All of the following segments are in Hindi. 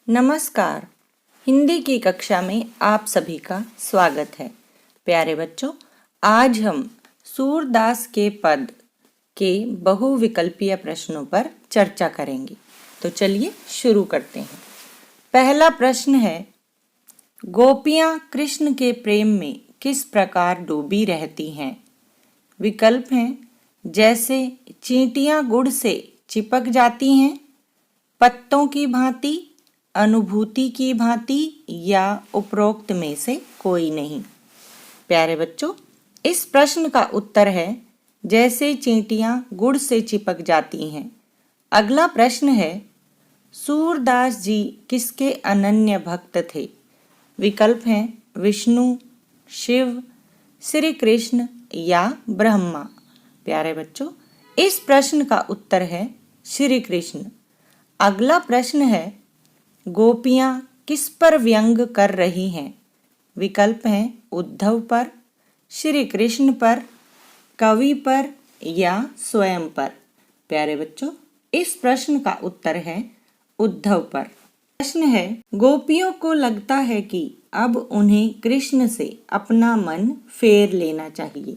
नमस्कार। हिंदी की कक्षा में आप सभी का स्वागत है। प्यारे बच्चों, आज हम सूरदास के पद के बहुविकल्पीय प्रश्नों पर चर्चा करेंगे। तो चलिए शुरू करते हैं। पहला प्रश्न है, गोपियाँ कृष्ण के प्रेम में किस प्रकार डूबी रहती हैं? विकल्प हैं, जैसे चींटियाँ गुड़ से चिपक जाती हैं, पत्तों की भांति, अनुभूति की भांति या उपरोक्त में से कोई नहीं। प्यारे बच्चों, इस प्रश्न का उत्तर है जैसे चींटियां गुड़ से चिपक जाती हैं। अगला प्रश्न है, सूरदास जी किसके अनन्य भक्त थे? विकल्प हैं, विष्णु, शिव, श्री कृष्ण या ब्रह्मा। प्यारे बच्चों, इस प्रश्न का उत्तर है श्री कृष्ण। अगला प्रश्न है, गोपियाँ किस पर व्यंग कर रही हैं? विकल्प हैं, उद्धव पर, श्री कृष्ण पर, कवि पर या स्वयं पर। प्यारे बच्चों, इस प्रश्न का उत्तर है उद्धव पर। प्रश्न है, गोपियों को लगता है कि अब उन्हें कृष्ण से अपना मन फेर लेना चाहिए।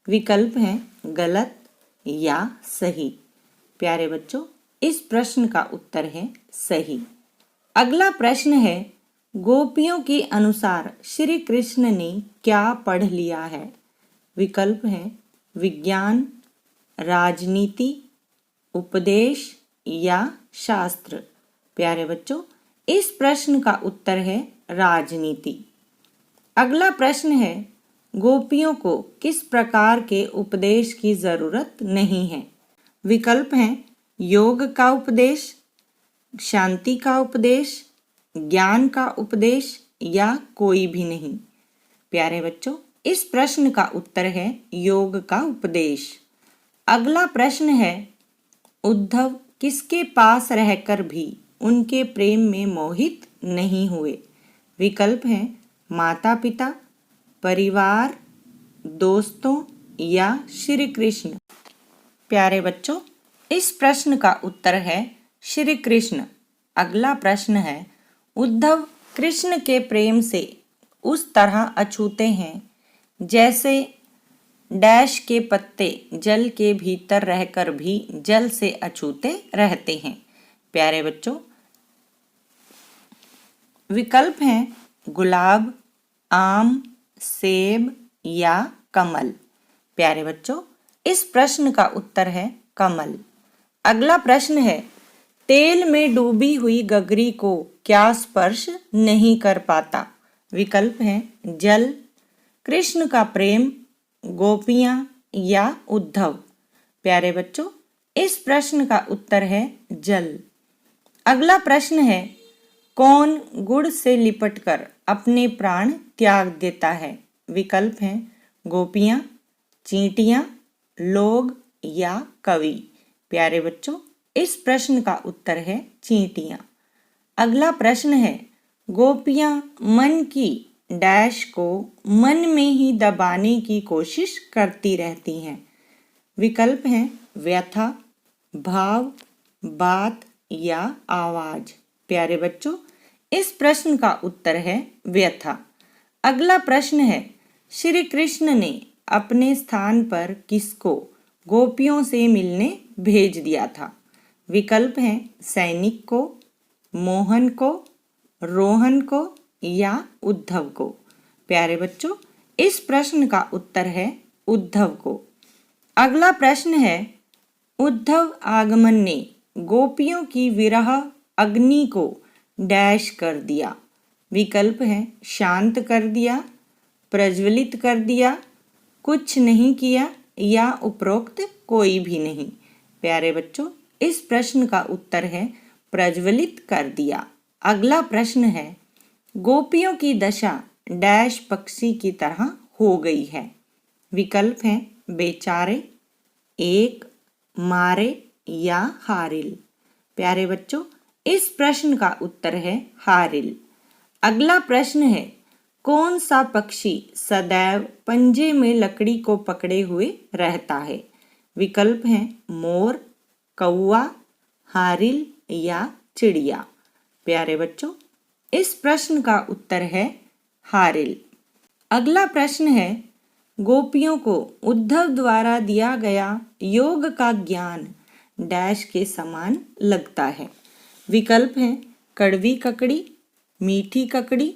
विकल्प हैं, गलत या सही। प्यारे बच्चों, इस प्रश्न का उत्तर है सही। अगला प्रश्न है, गोपियों के अनुसार श्री कृष्ण ने क्या पढ़ लिया है? विकल्प हैं, विज्ञान, राजनीति, उपदेश या शास्त्र। प्यारे बच्चों, इस प्रश्न का उत्तर है राजनीति। अगला प्रश्न है, गोपियों को किस प्रकार के उपदेश की जरूरत नहीं है? विकल्प हैं, योग का उपदेश, शांति का उपदेश, ज्ञान का उपदेश या कोई भी नहीं। प्यारे बच्चों, इस प्रश्न का उत्तर है योग का उपदेश। अगला प्रश्न है, उद्धव किसके पास रहकर भी उनके प्रेम में मोहित नहीं हुए? विकल्प हैं, माता पिता, परिवार, दोस्तों या श्री कृष्ण। प्यारे बच्चों, इस प्रश्न का उत्तर है श्री कृष्ण। अगला प्रश्न है, उद्धव कृष्ण के प्रेम से उस तरह अछूते हैं जैसे डैश के पत्ते जल के भीतर रहकर भी जल से अछूते रहते हैं। प्यारे बच्चों, विकल्प हैं, गुलाब, आम, सेब या कमल। प्यारे बच्चों, इस प्रश्न का उत्तर है कमल। अगला प्रश्न है, तेल में डूबी हुई गगरी को क्या स्पर्श नहीं कर पाता? विकल्प हैं, जल, कृष्ण का प्रेम, गोपियाँ या उद्धव। प्यारे बच्चों, इस प्रश्न का उत्तर है जल। अगला प्रश्न है, कौन गुड़ से लिपटकर अपने प्राण त्याग देता है? विकल्प हैं, गोपियाँ, चींटियाँ, लोग या कवि। प्यारे बच्चों, इस प्रश्न का उत्तर है चींटियाँ। अगला प्रश्न है, गोपियाँ मन की डैश को मन में ही दबाने की कोशिश करती रहती हैं। विकल्प हैं, व्यथा, भाव, बात या आवाज। प्यारे बच्चों, इस प्रश्न का उत्तर है व्यथा। अगला प्रश्न है, श्री कृष्ण ने अपने स्थान पर किसको गोपियों से मिलने भेज दिया था? विकल्प हैं, सैनिक को, मोहन को, रोहन को या उद्धव को। प्यारे बच्चों, इस प्रश्न का उत्तर है उद्धव को। अगला प्रश्न है, उद्धव आगमन ने गोपियों की विरह अग्नि को डैश कर दिया। विकल्प हैं, शांत कर दिया, प्रज्वलित कर दिया, कुछ नहीं किया या उपरोक्त कोई भी नहीं। प्यारे बच्चों, इस प्रश्न का उत्तर है प्रज्वलित कर दिया। अगला प्रश्न है, गोपियों की दशा डैश पक्षी की तरह हो गई है। विकल्प हैं, बेचारे, एक, मारे या हारिल। प्यारे बच्चों, इस प्रश्न का उत्तर है हारिल। अगला प्रश्न है, कौन सा पक्षी सदैव पंजे में लकड़ी को पकड़े हुए रहता है? विकल्प हैं, मोर, कौवा, हारिल या चिड़िया। प्यारे बच्चों, इस प्रश्न का उत्तर है हारिल। अगला प्रश्न है, गोपियों को उद्धव द्वारा दिया गया योग का ज्ञान डैश के समान लगता है। विकल्प हैं कड़वी ककड़ी, मीठी ककड़ी,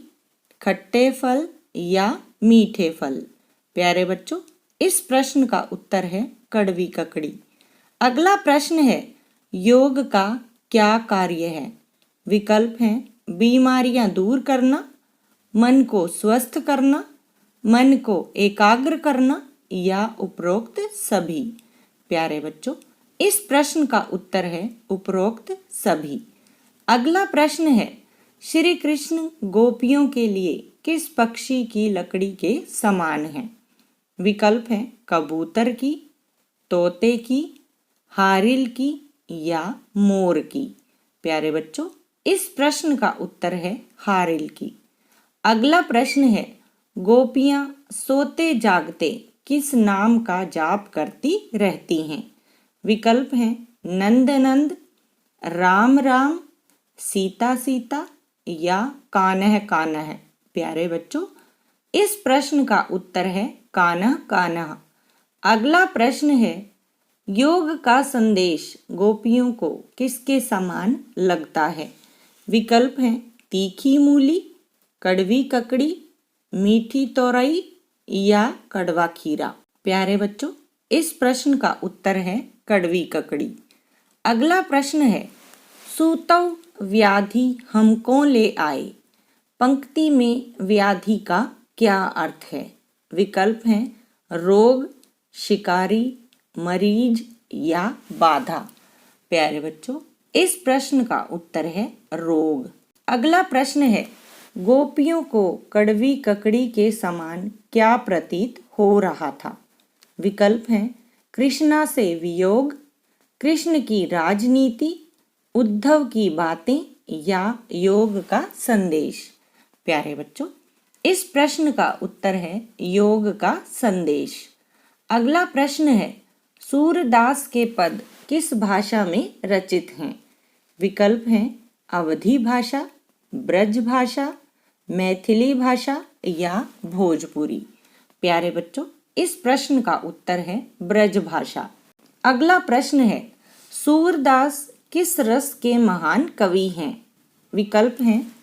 खट्टे फल या मीठे फल। प्यारे बच्चों, इस प्रश्न का उत्तर है कड़वी ककड़ी। अगला प्रश्न है, योग का क्या कार्य है? विकल्प हैं बीमारियां दूर करना, मन को स्वस्थ करना, मन को एकाग्र करना या उपरोक्त सभी। प्यारे बच्चों, इस प्रश्न का उत्तर है उपरोक्त सभी। अगला प्रश्न है, श्री कृष्ण गोपियों के लिए किस पक्षी की लकड़ी के समान है? विकल्प हैं कबूतर की, तोते की, हारिल की या मोर की। प्यारे बच्चों, इस प्रश्न का उत्तर है हारिल की। अगला प्रश्न है, गोपियां सोते जागते किस नाम का जाप करती रहती हैं? विकल्प हैं नंद नंद, राम राम, सीता सीता या कान्ह कान्ह। प्यारे बच्चों, इस प्रश्न का उत्तर है कान्ह कान्ह। अगला प्रश्न है, योग का संदेश गोपियों को किसके समान लगता है? विकल्प हैं तीखी मूली, कड़वी ककड़ी, मीठी तोरई या कड़वा खीरा। प्यारे बच्चों, इस प्रश्न का उत्तर है कड़वी ककड़ी। अगला प्रश्न है, सूतौ व्याधि हमको ले आए। पंक्ति में व्याधि का क्या अर्थ है? विकल्प हैं रोग, शिकारी, मरीज या बाधा। प्यारे बच्चों, इस प्रश्न का उत्तर है रोग। अगला प्रश्न है, गोपियों को कड़वी ककड़ी के समान क्या प्रतीत हो रहा था? विकल्प हैं कृष्णा से वियोग, कृष्ण की राजनीति, उद्धव की बातें या योग का संदेश। प्यारे बच्चों, इस प्रश्न का उत्तर है योग का संदेश। अगला प्रश्न है, सूरदास के पद किस भाषा में रचित हैं? विकल्प हैं अवधी भाषा, ब्रज भाषा, मैथिली भाषा या भोजपुरी। प्यारे बच्चों, इस प्रश्न का उत्तर है ब्रज भाषा। अगला प्रश्न है, सूरदास किस रस के महान कवि हैं? विकल्प हैं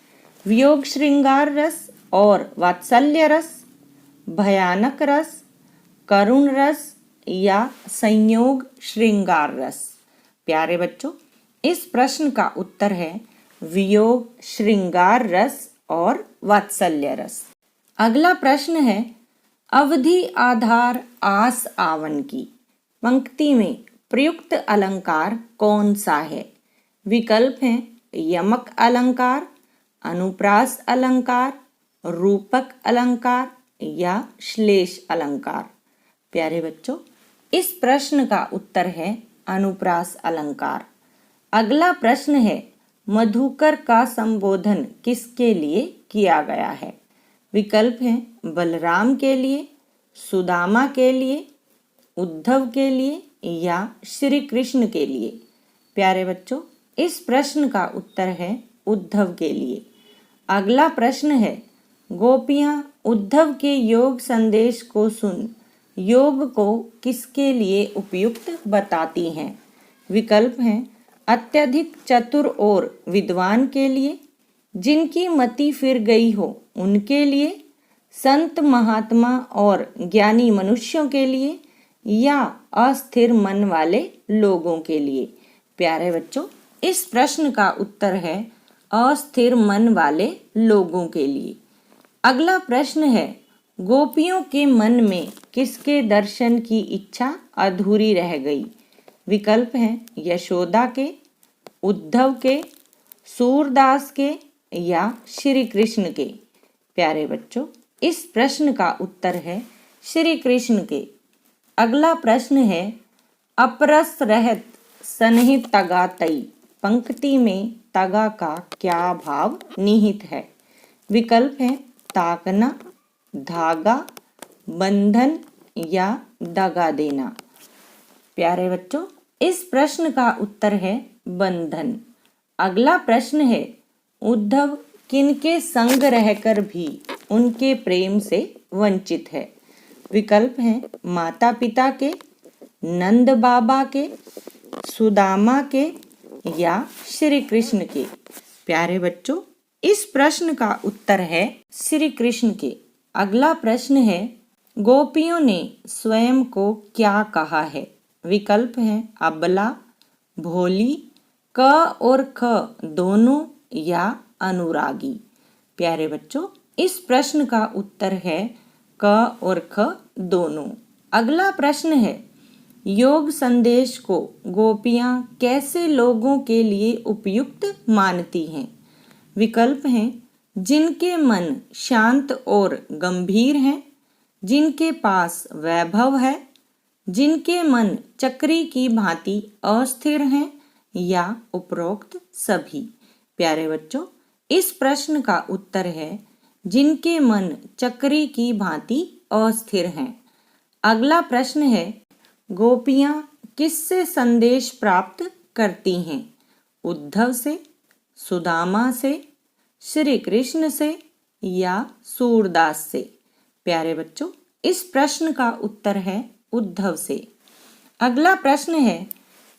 वियोग श्रृंगार रस और वात्सल्य रस, भयानक रस, करुण रस या संयोग श्रृंगार रस। प्यारे बच्चों, इस प्रश्न का उत्तर है वियोग श्रृंगार रस और वात्सल्य रस। अगला प्रश्न है, अवधि आधार आस आवन की पंक्ति में प्रयुक्त अलंकार कौन सा है? विकल्प हैं यमक अलंकार, अनुप्रास अलंकार, रूपक अलंकार या श्लेष अलंकार। प्यारे बच्चों, इस प्रश्न का उत्तर है अनुप्रास अलंकार। अगला प्रश्न है, मधुकर का संबोधन किसके लिए किया गया है? विकल्प हैं बलराम के लिए, सुदामा के लिए, उद्धव के लिए या श्री कृष्ण के लिए। प्यारे बच्चों, इस प्रश्न का उत्तर है उद्धव के लिए। अगला प्रश्न है, गोपियां उद्धव के योग संदेश को सुन योग को किसके लिए उपयुक्त बताती हैं? विकल्प हैं अत्यधिक चतुर और विद्वान के लिए, जिनकी मति फिर गई हो उनके लिए, संत महात्मा और ज्ञानी मनुष्यों के लिए या अस्थिर मन वाले लोगों के लिए। प्यारे बच्चों, इस प्रश्न का उत्तर है अस्थिर मन वाले लोगों के लिए। अगला प्रश्न है, गोपियों के मन में किसके दर्शन की इच्छा अधूरी रह गई? विकल्प हैं यशोदा के, उद्धव के, सूरदास के या श्री कृष्ण के। प्यारे बच्चों, इस प्रश्न का उत्तर है श्री कृष्ण के। अगला प्रश्न है, अपरस रहत सन्निहित तगा तई पंक्ति में तगा का क्या भाव निहित है? विकल्प हैं ताकना, धागा, बंधन या दगा देना। प्यारे बच्चों, इस प्रश्न का उत्तर है बंधन। अगला प्रश्न है, उद्धव किनके संग रहकर भी उनके प्रेम से वंचित है? विकल्प हैं माता पिता के, नंद बाबा के, सुदामा के या श्री कृष्ण के। प्यारे बच्चों, इस प्रश्न का उत्तर है श्री कृष्ण के। अगला प्रश्न है गोपियों ने स्वयं को क्या कहा है? विकल्प हैं अबला, भोली, क और ख दोनों या अनुरागी। प्यारे बच्चों, इस प्रश्न का उत्तर है क और ख दोनों। अगला प्रश्न है योग संदेश को गोपियां कैसे लोगों के लिए उपयुक्त मानती हैं? विकल्प हैं जिनके मन शांत और गंभीर हैं, जिनके पास वैभव है, जिनके मन चक्री की भांति अस्थिर हैं या उपरोक्त सभी। प्यारे बच्चों, इस प्रश्न का उत्तर है जिनके मन चक्री की भांति अस्थिर हैं। अगला प्रश्न है गोपियां किससे संदेश प्राप्त करती हैं? उद्धव से, सुदामा से, श्री कृष्ण से या सूरदास से? प्यारे बच्चों, इस प्रश्न का उत्तर है उद्धव से। अगला प्रश्न है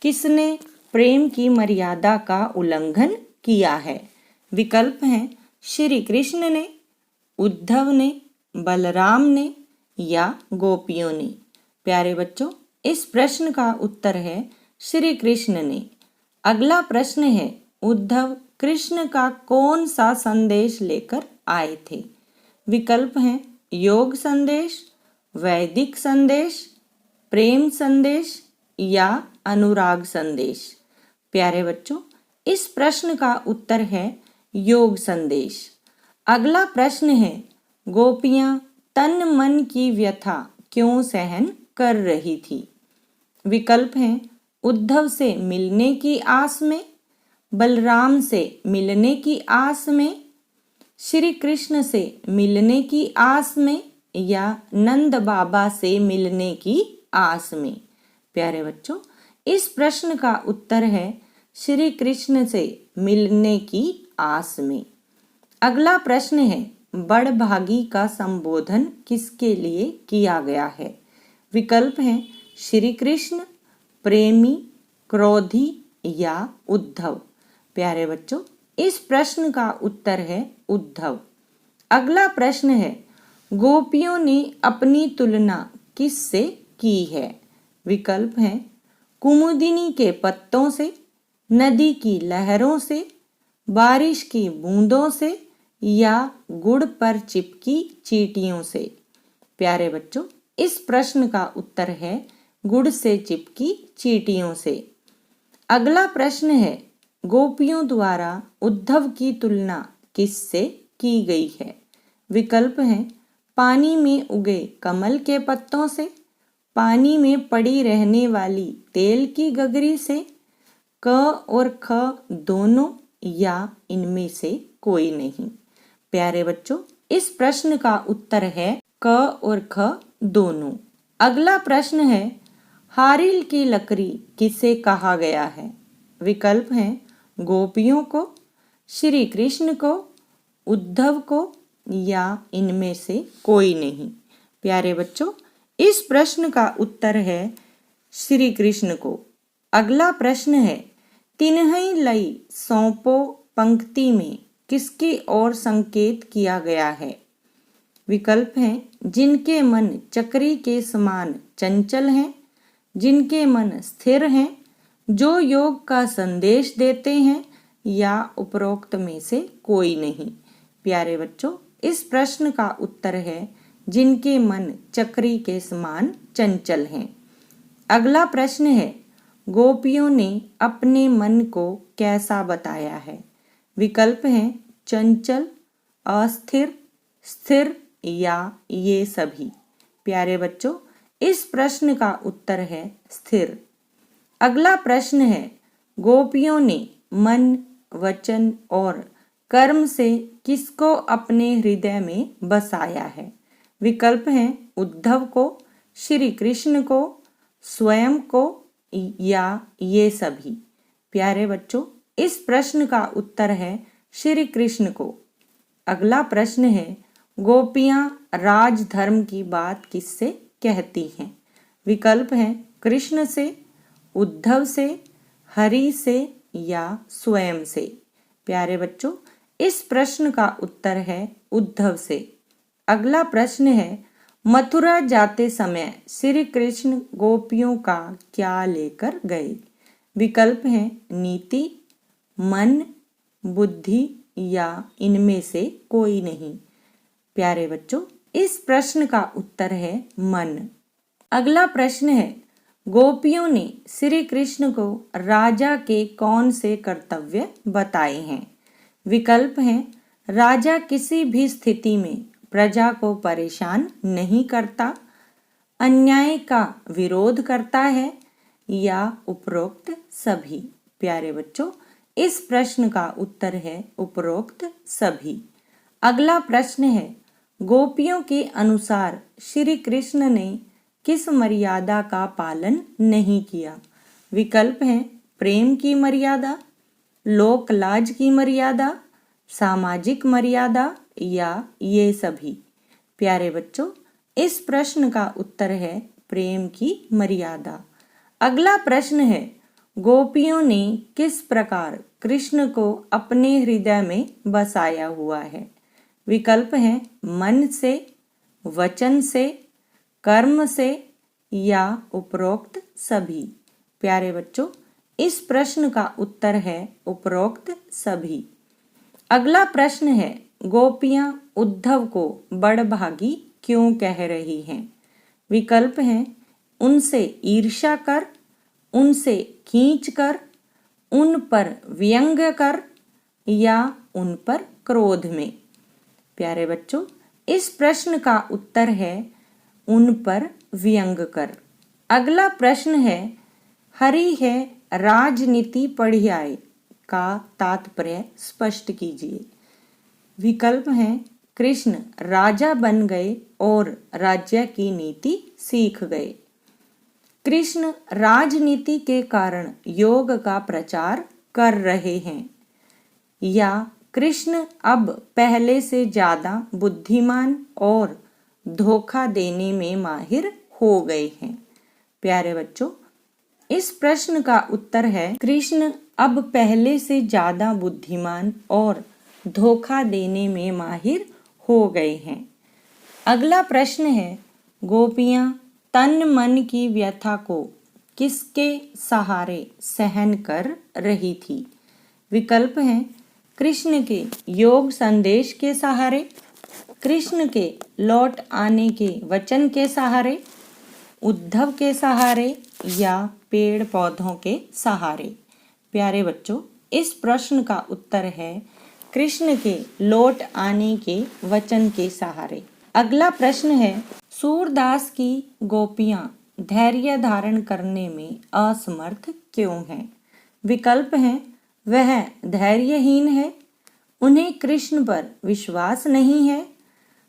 किसने प्रेम की मर्यादा का उल्लंघन किया है? विकल्प हैं श्री कृष्ण ने, उद्धव ने, बलराम ने या गोपियों ने। प्यारे बच्चों, इस प्रश्न का उत्तर है श्री कृष्ण ने। अगला प्रश्न है उद्धव कृष्ण का कौन सा संदेश लेकर आए थे? विकल्प हैं योग संदेश, वैदिक संदेश, प्रेम संदेश या अनुराग संदेश। प्यारे बच्चों, इस प्रश्न का उत्तर है योग संदेश। अगला प्रश्न है गोपियां तन मन की व्यथा क्यों सहन कर रही थी? विकल्प हैं उद्धव से मिलने की आस में, बलराम से मिलने की आस में, श्री कृष्ण से मिलने की आस में या नंद बाबा से मिलने की आस में। प्यारे बच्चों, इस प्रश्न का उत्तर है श्री कृष्ण से मिलने की आस में। अगला प्रश्न है बड़भागी का संबोधन किसके लिए किया गया है? विकल्प हैं श्री कृष्ण, प्रेमी, क्रोधी या उद्धव। प्यारे बच्चों, इस प्रश्न का उत्तर है उद्धव। अगला प्रश्न है गोपियों ने अपनी तुलना किससे की है? विकल्प हैं कुमुदिनी के पत्तों से, नदी की लहरों से, बारिश की बूंदों से या गुड़ पर चिपकी चींटियों से। प्यारे बच्चों, इस प्रश्न का उत्तर है गुड़ से चिपकी चींटियों से। अगला प्रश्न है गोपियों द्वारा उद्धव की तुलना किससे की गई है? विकल्प हैं पानी में उगे कमल के पत्तों से, पानी में पड़ी रहने वाली तेल की गगरी से, क और ख दोनों या इनमें से कोई नहीं। प्यारे बच्चों, इस प्रश्न का उत्तर है क और ख दोनों। अगला प्रश्न है हारिल की लकड़ी किसे कहा गया है? विकल्प हैं गोपियों को, श्री कृष्ण को, उद्धव को या इनमें से कोई नहीं। प्यारे बच्चों, इस प्रश्न का उत्तर है श्री कृष्ण को। अगला प्रश्न है तिन्हई लई सौंपो पंक्ति में किसकी ओर संकेत किया गया है? विकल्प हैं जिनके मन चक्री के समान चंचल हैं, जिनके मन स्थिर हैं, जो योग का संदेश देते हैं या उपरोक्त में से कोई नहीं। प्यारे बच्चों, इस प्रश्न का उत्तर है जिनके मन चक्री के समान चंचल हैं। अगला प्रश्न है गोपियों ने अपने मन को कैसा बताया है? विकल्प हैं चंचल, अस्थिर, स्थिर या ये सभी। प्यारे बच्चों, इस प्रश्न का उत्तर है स्थिर। अगला प्रश्न है गोपियों ने मन, वचन और कर्म से किसको अपने हृदय में बसाया है? विकल्प हैं उद्धव को, श्री कृष्ण को, स्वयं को या ये सभी। प्यारे बच्चों, इस प्रश्न का उत्तर है श्री कृष्ण को। अगला प्रश्न है, गोपियां राजधर्म की बात किससे कहती हैं? विकल्प हैं कृष्ण से, उद्धव से, हरि से या स्वयं से। प्यारे बच्चों, इस प्रश्न का उत्तर है उद्धव से। अगला प्रश्न है, मथुरा जाते समय श्री कृष्ण गोपियों का क्या लेकर गए? विकल्प हैं नीति, मन, बुद्धि या इनमें से कोई नहीं। प्यारे बच्चों, इस प्रश्न का उत्तर है मन। अगला प्रश्न है, गोपियों ने श्री कृष्ण को राजा के कौन से कर्तव्य बताए हैं? विकल्प हैं राजा किसी भी स्थिति में प्रजा को परेशान नहीं करता, अन्याय का विरोध करता है या उपरोक्त सभी। प्यारे बच्चों, इस प्रश्न का उत्तर है उपरोक्त सभी। अगला प्रश्न है, गोपियों के अनुसार श्री कृष्ण ने किस मर्यादा का पालन नहीं किया? विकल्प हैं प्रेम की मर्यादा, लोक लाज की मर्यादा, सामाजिक मर्यादा या ये सभी। प्यारे बच्चों, इस प्रश्न का उत्तर है प्रेम की मर्यादा। अगला प्रश्न है, गोपियों ने किस प्रकार कृष्ण को अपने हृदय में बसाया हुआ है? विकल्प हैं मन से, वचन से, कर्म से या उपरोक्त सभी। प्यारे बच्चों, इस प्रश्न का उत्तर है उपरोक्त सभी। अगला प्रश्न है, गोपियां उद्धव को बड़भागी क्यों कह रही हैं? विकल्प हैं उनसे ईर्ष्या कर, उनसे खींच कर, उन पर व्यंग कर या उन पर क्रोध में। प्यारे बच्चों, इस प्रश्न का उत्तर है उन पर व्यंग कर। अगला प्रश्न है, हरि है राजनीति पढ़ियाए का तात्पर्य स्पष्ट कीजिए। विकल्प हैं कृष्ण राजा बन गए और राज्य की नीति सीख गए, कृष्ण राजनीति के कारण योग का प्रचार कर रहे हैं, या कृष्ण अब पहले से ज्यादा बुद्धिमान और धोखा देने में माहिर हो गए हैं। प्यारे बच्चों, इस प्रश्न का उत्तर है कृष्ण अब पहले से ज्यादा बुद्धिमान और धोखा देने में माहिर हो गए हैं। अगला प्रश्न है, गोपियां तन मन की व्यथा को किसके सहारे सहन कर रही थी? विकल्प हैं कृष्ण के योग संदेश के सहारे, कृष्ण के लौट आने के वचन के सहारे, उद्धव के सहारे या पेड़ पौधों के सहारे। प्यारे बच्चों, इस प्रश्न का उत्तर है कृष्ण के लौट आने के वचन के सहारे। अगला प्रश्न है, सूरदास की गोपियां धैर्य धारण करने में असमर्थ क्यों हैं? विकल्प हैं वह धैर्यहीन है, उन्हें कृष्ण पर विश्वास नहीं है,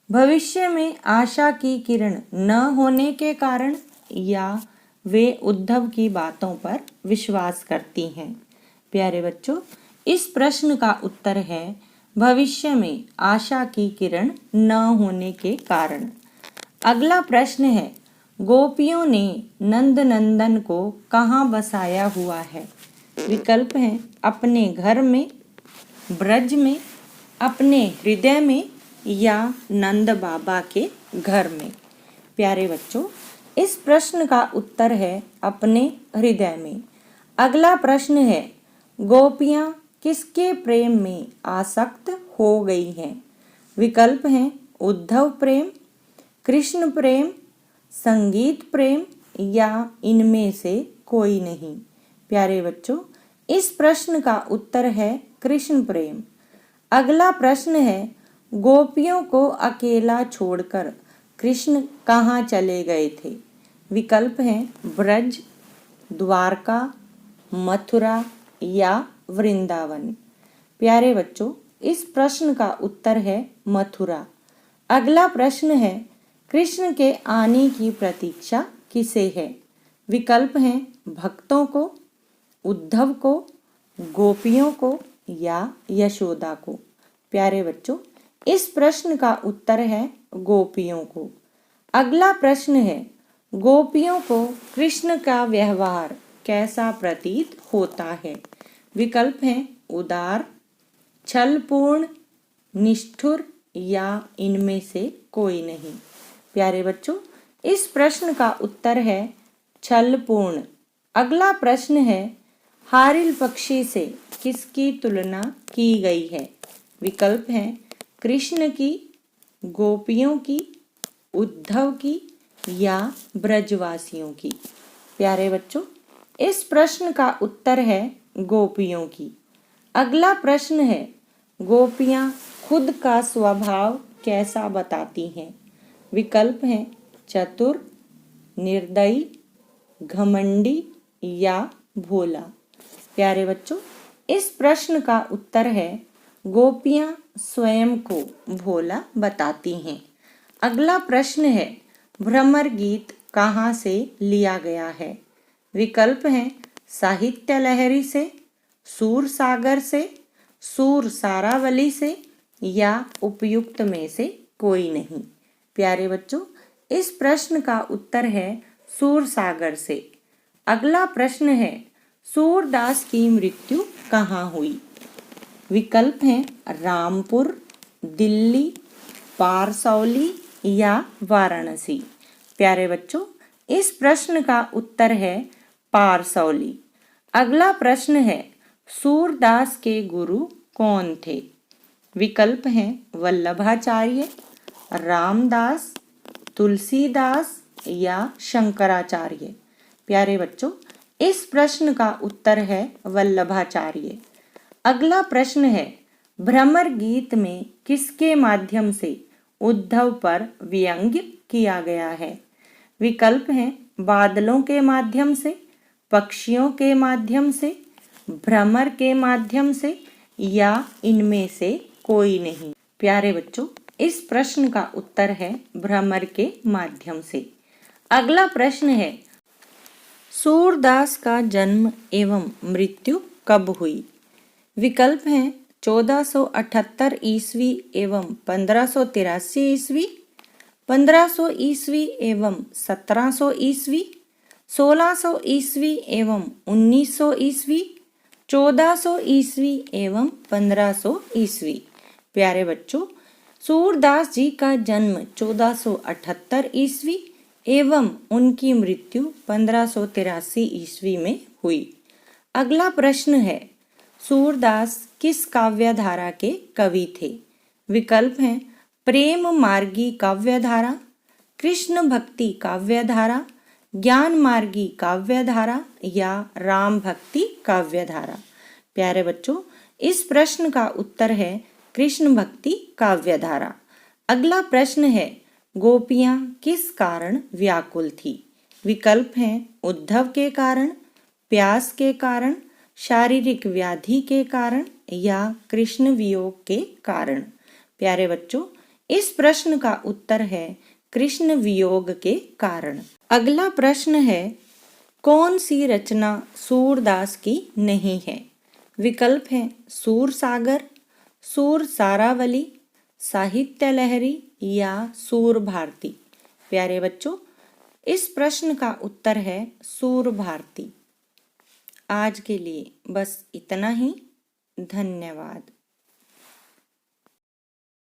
भविष्य में आशा की किरण न होने के कारण, या वे उद्धव की बातों पर विश्वास करती हैं। प्यारे बच्चों, इस प्रश्न का उत्तर है भविष्य में आशा की किरण न होने के कारण। अगला प्रश्न है, गोपियों ने नंद नंदन को कहाँ बसाया हुआ है? विकल्प हैं अपने घर में, ब्रज में, अपने हृदय में या नंद बाबा के घर में। प्यारे बच्चों, इस प्रश्न का उत्तर है अपने हृदय में। अगला प्रश्न है, गोपियां किसके प्रेम में आसक्त हो गई हैं? विकल्प हैं उद्धव प्रेम, कृष्ण प्रेम, संगीत प्रेम या इनमें से कोई नहीं। प्यारे बच्चों, इस प्रश्न का उत्तर है कृष्ण प्रेम। अगला प्रश्न है, गोपियों को अकेला छोड़कर कृष्ण कहाँ चले गए थे? विकल्प हैं ब्रज, द्वारका, मथुरा या वृंदावन। प्यारे बच्चों, इस प्रश्न का उत्तर है मथुरा। अगला प्रश्न है, कृष्ण के आने की प्रतीक्षा किसे है? विकल्प हैं भक्तों को, उद्धव को, गोपियों को या यशोदा को? प्यारे बच्चों, इस प्रश्न का उत्तर है गोपियों को। अगला प्रश्न है, गोपियों को कृष्ण का व्यवहार कैसा प्रतीत होता है? विकल्प हैं उदार, छलपूर्ण, निष्ठुर या इनमें से कोई नहीं। प्यारे बच्चों, इस प्रश्न का उत्तर है छलपूर्ण। अगला प्रश्न है, हारिल पक्षी से किसकी तुलना की गई है? विकल्प हैं कृष्ण की, गोपियों की, उद्धव की या ब्रजवासियों की। प्यारे बच्चों, इस प्रश्न का उत्तर है गोपियों की। अगला प्रश्न है, गोपियां खुद का स्वभाव कैसा बताती हैं? विकल्प हैं चतुर, निर्दयी, घमंडी या भोला। प्यारे बच्चों, इस प्रश्न का उत्तर है गोपियां स्वयं को भोला बताती हैं। अगला प्रश्न है, भ्रमर गीत कहाँ से लिया गया है? विकल्प हैं साहित्य लहरी से, सूर सागर से, सूर सारावली से या उपयुक्त में से कोई नहीं। प्यारे बच्चों, इस प्रश्न का उत्तर है सूर सागर से। अगला प्रश्न है, सूरदास की मृत्यु कहाँ हुई? विकल्प हैं रामपुर, दिल्ली, पारसौली या वाराणसी। प्यारे बच्चों, इस प्रश्न का उत्तर है पारसौली। अगला प्रश्न है, सूरदास के गुरु कौन थे? विकल्प हैं वल्लभाचार्य, रामदास, तुलसीदास या शंकराचार्य। प्यारे बच्चों, इस प्रश्न का उत्तर है वल्लभाचार्य। अगला प्रश्न है, भ्रमर गीत में किसके माध्यम से उद्धव पर व्यंग्य किया गया है? विकल्प हैं बादलों के माध्यम से, पक्षियों के माध्यम से, भ्रमर के माध्यम से या इनमें से कोई नहीं। प्यारे बच्चों, इस प्रश्न का उत्तर है भ्रमर के माध्यम से। अगला प्रश्न है, सूरदास का जन्म एवं मृत्यु कब हुई? विकल्प हैं 1478 ईस्वी एवं 1583 ईस्वी, 1500 ईस्वी एवं 1700 ईस्वी, 1600 ईस्वी एवं 1900 ईस्वी, 1400 ईस्वी एवं 1500 ईस्वी। प्यारे बच्चों, सूरदास जी का जन्म 1478 ईस्वी एवं उनकी मृत्यु 1583 ईस्वी में हुई। अगला प्रश्न है, सूरदास किस काव्य धारा के कवि थे? विकल्प हैं प्रेम मार्गी काव्य धारा, कृष्ण भक्ति काव्य धारा, ज्ञान मार्गी काव्य धारा या राम भक्ति काव्य धारा। प्यारे बच्चों, इस प्रश्न का उत्तर है कृष्ण भक्ति काव्य धारा। अगला प्रश्न है, गोपियां किस कारण व्याकुल थी? विकल्प हैं उद्धव के कारण, प्यास के कारण, शारीरिक व्याधि के कारण या कृष्ण वियोग के कारण। प्यारे बच्चों, इस प्रश्न का उत्तर है कृष्ण वियोग के कारण। अगला प्रश्न है, कौन सी रचना सूरदास की नहीं है? विकल्प हैं सूर सागर, सूर सारावली, साहित्य लहरी या सूर भारती। प्यारे बच्चों, इस प्रश्न का उत्तर है सूर भारती। आज के लिए बस इतना ही। धन्यवाद।